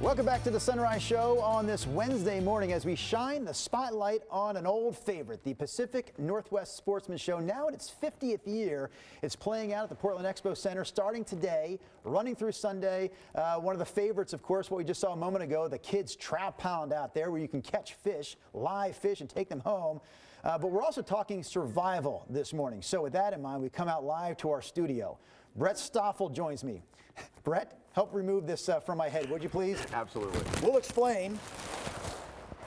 Welcome back to the Sunrise Show on this Wednesday morning as we shine the spotlight on an old favorite, the Pacific Northwest Sportsman Show. Now in its 50th year, it's playing out at the Portland Expo Center starting today, running through Sunday. One of the favorites, of course, what we just saw a moment ago, the kids' trout pound out there where you can catch fish, live fish, and take them home. But we're also talking survival this morning. So with that in mind, we come out live to our studio. Brett Stoffel joins me. Brett, help remove this from my head, would you please? Absolutely. We'll explain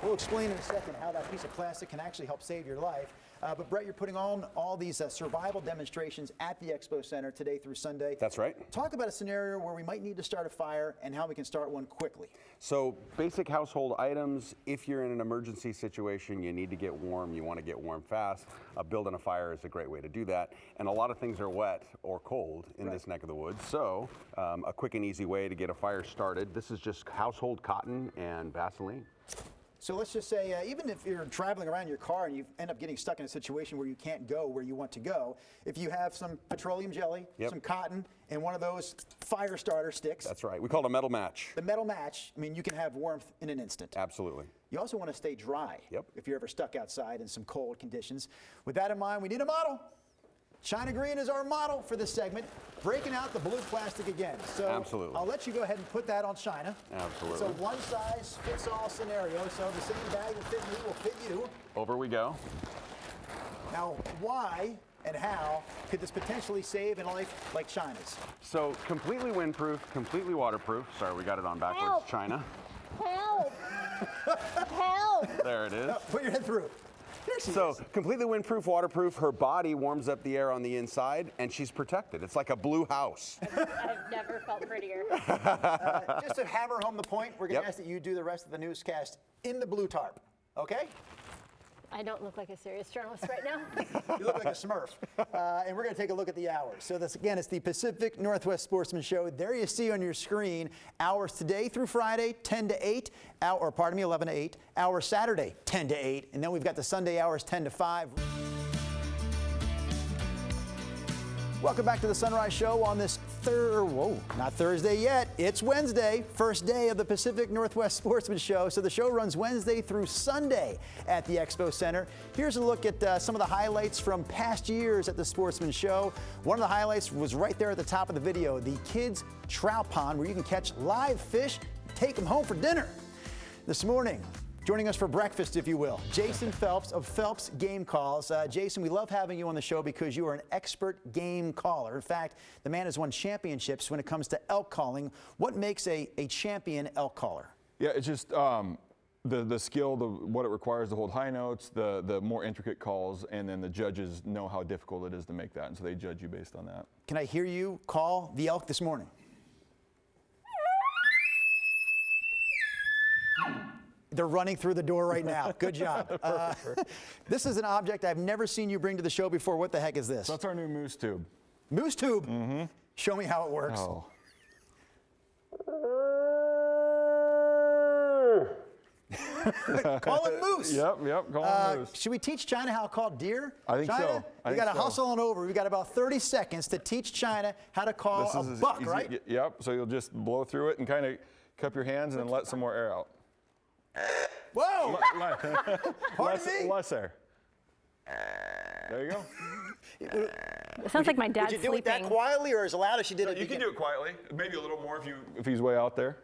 in a second how that piece of plastic can actually help save your life. But Brett, you're putting on all these survival demonstrations at the Expo Center today through Sunday. That's right. Talk about a scenario where we might need to start a fire and how we can start one quickly. So basic household items, if you're in an emergency situation, you need to get warm, you want to get warm fast, building a fire is a great way to do that. And a lot of things are wet or cold in this neck of the woods. So a quick and easy way to get a fire started. This is just household cotton and Vaseline. So let's just say, even if you're traveling around your car and you end up getting stuck in a situation where you can't go where you want to go, if you have some petroleum jelly, some cotton, and one of those fire starter sticks. That's right. We call it a metal match. The metal match, I mean, you can have warmth in an instant. Absolutely. You also want to stay dry if you're ever stuck outside in some cold conditions. With that in mind, we need a model. China Green is our model for this segment, breaking out the blue plastic again. So absolutely. I'll let you go ahead and put that on China. Absolutely. So one size fits all scenario. So the same bag that fit me will fit you. Over we go. Now, why and how could this potentially save a life like China's? So completely windproof, completely waterproof. Sorry, we got it on backwards. Help. China. Help! Help! There it is. No, put your head through. So completely windproof, waterproof. Her body warms up the air on the inside, and she's protected. It's like a blue house. I've never felt prettier. Just to hammer home the point, we're going to ask that you do the rest of the newscast in the blue tarp, okay? I don't look like a serious journalist right now. You look like a Smurf. And we're going to take a look at the hours. So this, again, it's the Pacific Northwest Sportsman Show. There you see on your screen hours today through Friday, 10 to 8, 11 to 8, hours Saturday, 10 to 8, and then we've got the Sunday hours, 10 to 5. Welcome back to the Sunrise Show on this not Thursday yet. It's Wednesday, first day of the Pacific Northwest Sportsman Show. So the show runs Wednesday through Sunday at the Expo Center. Here's a look at some of the highlights from past years at the Sportsman Show. One of the highlights was right there at the top of the video, the kids' trout pond where you can catch live fish, take them home for dinner. This morning, joining us for breakfast, if you will, Jason Phelps of Phelps Game Calls. Jason, we love having you on the show because you are an expert game caller. In fact, the man has won championships when it comes to elk calling. What makes a champion elk caller? Yeah, it's just the skill, what it requires to hold high notes, the more intricate calls, and then the judges know how difficult it is to make that, and so they judge you based on that. Can I hear you call the elk this morning? They're running through the door right now. Good job. This is an object I've never seen you bring to the show before. What the heck is this? So that's our new moose tube. Moose tube? Mm-hmm. Show me how it works. Oh. Call it moose. Yep, call it moose. Should we teach China how to call deer? I think China, so. You got to hustle on over. We've got about 30 seconds to teach China how to call a buck, right? Yep, so you'll just blow through it and kind of cup your hands and then let some more air out. Whoa! Pardon me? Less air. There you go. It sounds like my dad's sleeping. Would you do it that quietly or as loud as she did it? You can do it quietly. Maybe a little more if he's way out there.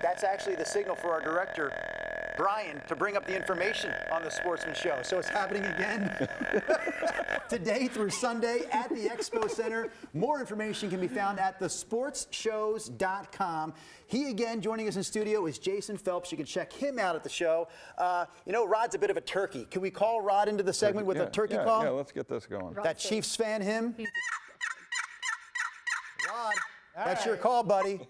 That's actually the signal for our director, Brian, to bring up the information on the Sportsman Show. So it's happening again today through Sunday at the Expo Center. More information can be found at thesportsshows.com. He, again, joining us in studio is Jason Phelps. You can check him out at the show. You know, Rod's a bit of a turkey. Can we call Rod into the segment with a turkey call? Yeah, let's get this going. That Chiefs fan, him? Rod, that's your call, buddy.